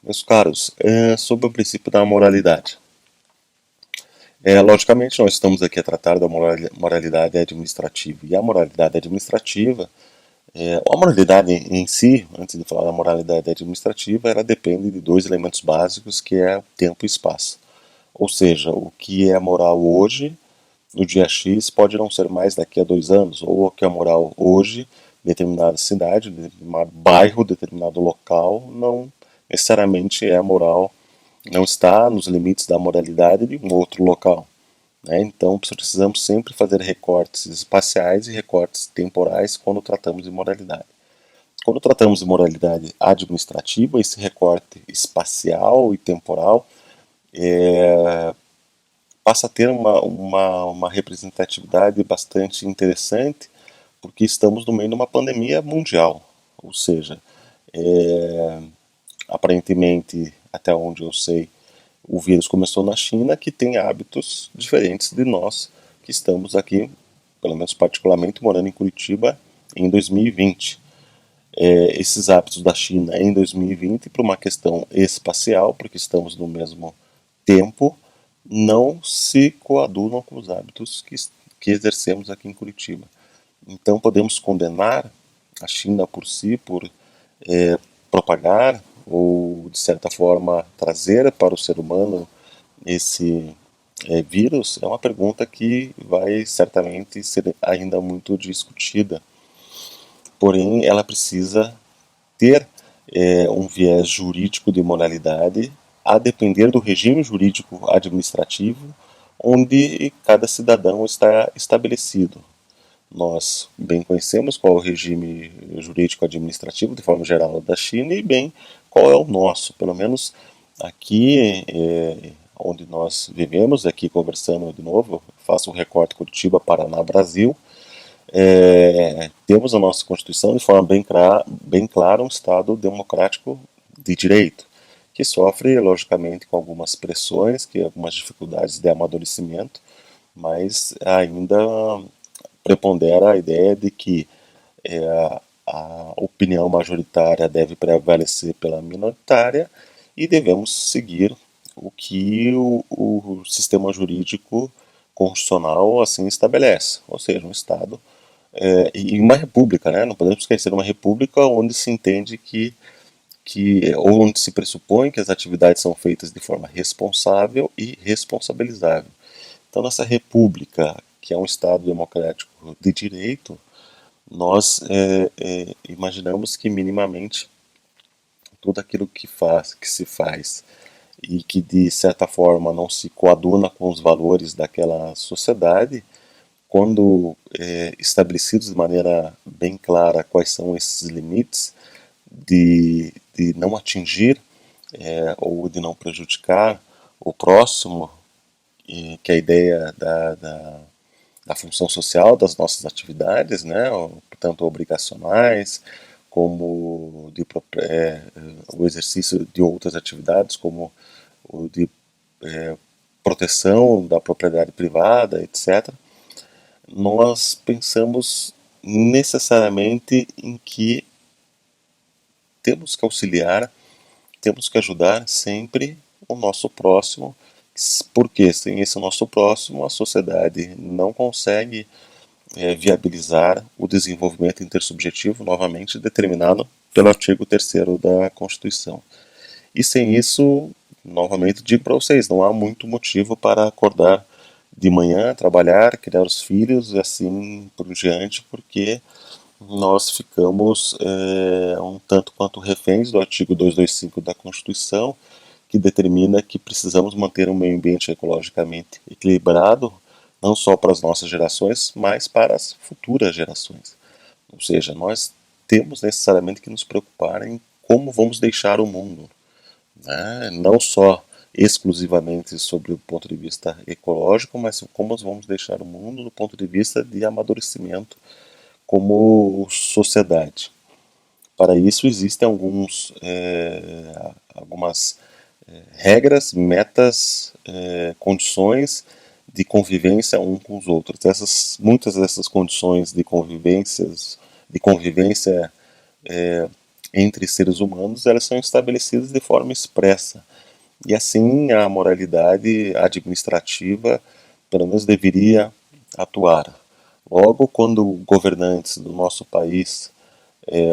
Meus caros, sobre o princípio da moralidade. Logicamente, nós estamos aqui a tratar da moralidade administrativa. E a moralidade administrativa, a moralidade em si, antes de falar da moralidade administrativa, ela depende de dois elementos básicos, que é o tempo e espaço. Ou seja, o que é moral hoje, no dia X, pode não ser mais daqui a 2 anos. Ou o que é moral hoje, em determinada cidade, em determinado bairro, determinado local, não necessariamente é moral, não está nos limites da moralidade de um outro local, né? Então precisamos sempre fazer recortes espaciais e recortes temporais quando tratamos de moralidade. Quando tratamos de moralidade administrativa, esse recorte espacial e temporal passa a ter uma representatividade bastante interessante, porque estamos no meio de uma pandemia mundial. Ou seja, aparentemente, até onde eu sei, o vírus começou na China, que tem hábitos diferentes de nós, que estamos aqui, pelo menos particularmente, morando em Curitiba em 2020. Esses hábitos da China em 2020, por uma questão espacial, porque estamos no mesmo tempo, não se coadunam com os hábitos que exercemos aqui em Curitiba. Então podemos condenar a China por si, por propagar ou, de certa forma, trazer para o ser humano esse vírus, é uma pergunta que vai certamente ser ainda muito discutida. Porém, ela precisa ter um viés jurídico de moralidade, a depender do regime jurídico administrativo onde cada cidadão está estabelecido. Nós bem conhecemos qual é o regime jurídico administrativo, de forma geral, da China, e bem qual é o nosso. Pelo menos aqui, onde nós vivemos, aqui conversando de novo, faço um recorte Curitiba, Paraná, Brasil. Temos a nossa Constituição, de forma bem clara, um Estado democrático de direito, que sofre, logicamente, com algumas pressões, que algumas dificuldades de amadurecimento, mas ainda prepondera a ideia de que a opinião majoritária deve prevalecer pela minoritária e devemos seguir o que o sistema jurídico constitucional assim estabelece, ou seja, um Estado e uma república, né? Não podemos esquecer uma república onde se entende ou onde se pressupõe que as atividades são feitas de forma responsável e responsabilizável. Então, nessa república, que é um Estado democrático de direito, nós imaginamos que minimamente tudo aquilo que se faz e que de certa forma não se coaduna com os valores daquela sociedade, quando estabelecidos de maneira bem clara quais são esses limites de não atingir ou de não prejudicar o próximo, que é a ideia da função social das nossas atividades, né, tanto obrigacionais como o exercício de outras atividades, como o de proteção da propriedade privada, etc. Nós pensamos necessariamente em que temos que auxiliar, temos que ajudar sempre o nosso próximo, porque sem esse nosso próximo a sociedade não consegue viabilizar o desenvolvimento intersubjetivo, novamente determinado pelo artigo 3º da Constituição. E sem isso, novamente digo para vocês, não há muito motivo para acordar de manhã, trabalhar, criar os filhos e assim por diante, porque nós ficamos um tanto quanto reféns do artigo 225 da Constituição, que determina que precisamos manter um meio ambiente ecologicamente equilibrado, não só para as nossas gerações, mas para as futuras gerações. Ou seja, nós temos necessariamente que nos preocupar em como vamos deixar o mundo, né? Não só exclusivamente sobre o ponto de vista ecológico, mas como vamos deixar o mundo do ponto de vista de amadurecimento como sociedade. Para isso existem algumas regras, metas, condições de convivência um com os outros. Muitas dessas condições de convivência entre seres humanos, elas são estabelecidas de forma expressa. E assim a moralidade administrativa, pelo menos, deveria atuar. Logo, quando governantes do nosso país,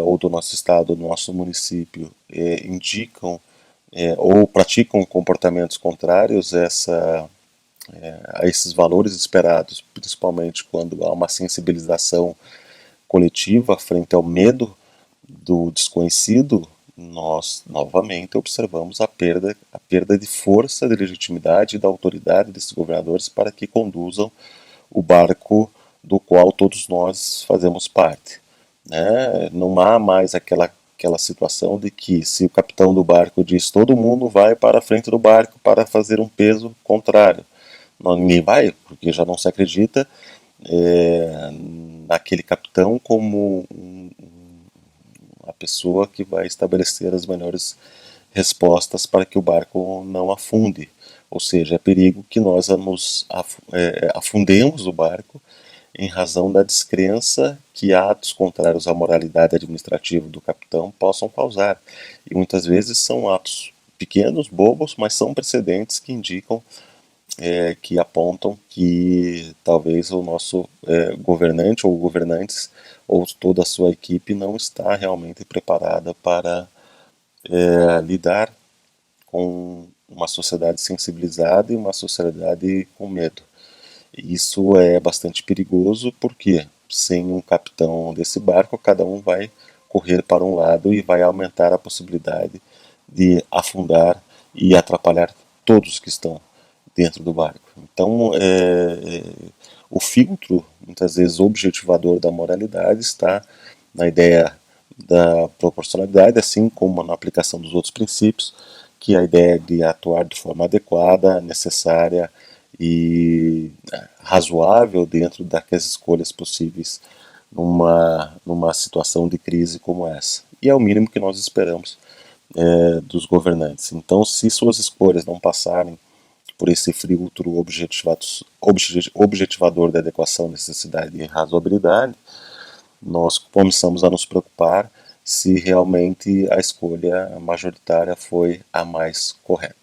ou do nosso estado, do nosso município, indicam ou praticam comportamentos contrários a esses valores esperados, principalmente quando há uma sensibilização coletiva frente ao medo do desconhecido, nós novamente observamos a perda de força, de legitimidade e da autoridade desses governadores para que conduzam o barco do qual todos nós fazemos parte. Né? Não há mais aquela situação de que se o capitão do barco diz todo mundo vai para a frente do barco para fazer um peso contrário. Não, ninguém vai, porque já não se acredita é, naquele capitão como a pessoa que vai estabelecer as melhores respostas para que o barco não afunde. Ou seja, é perigo que nós afundemos o barco em razão da descrença que atos contrários à moralidade administrativa do capitão possam causar. E muitas vezes são atos pequenos, bobos, mas são precedentes que indicam, que apontam que talvez o nosso governante ou governantes ou toda a sua equipe não está realmente preparada para lidar com uma sociedade sensibilizada e uma sociedade com medo. Isso é bastante perigoso porque sem um capitão desse barco, cada um vai correr para um lado e vai aumentar a possibilidade de afundar e atrapalhar todos que estão dentro do barco. Então, o filtro, muitas vezes objetivador da moralidade, está na ideia da proporcionalidade, assim como na aplicação dos outros princípios, que é a ideia de atuar de forma adequada, necessária e razoável dentro das escolhas possíveis numa situação de crise como essa. E é o mínimo que nós esperamos dos governantes. Então, se suas escolhas não passarem por esse filtro objetivador da adequação, necessidade e razoabilidade, nós começamos a nos preocupar se realmente a escolha majoritária foi a mais correta.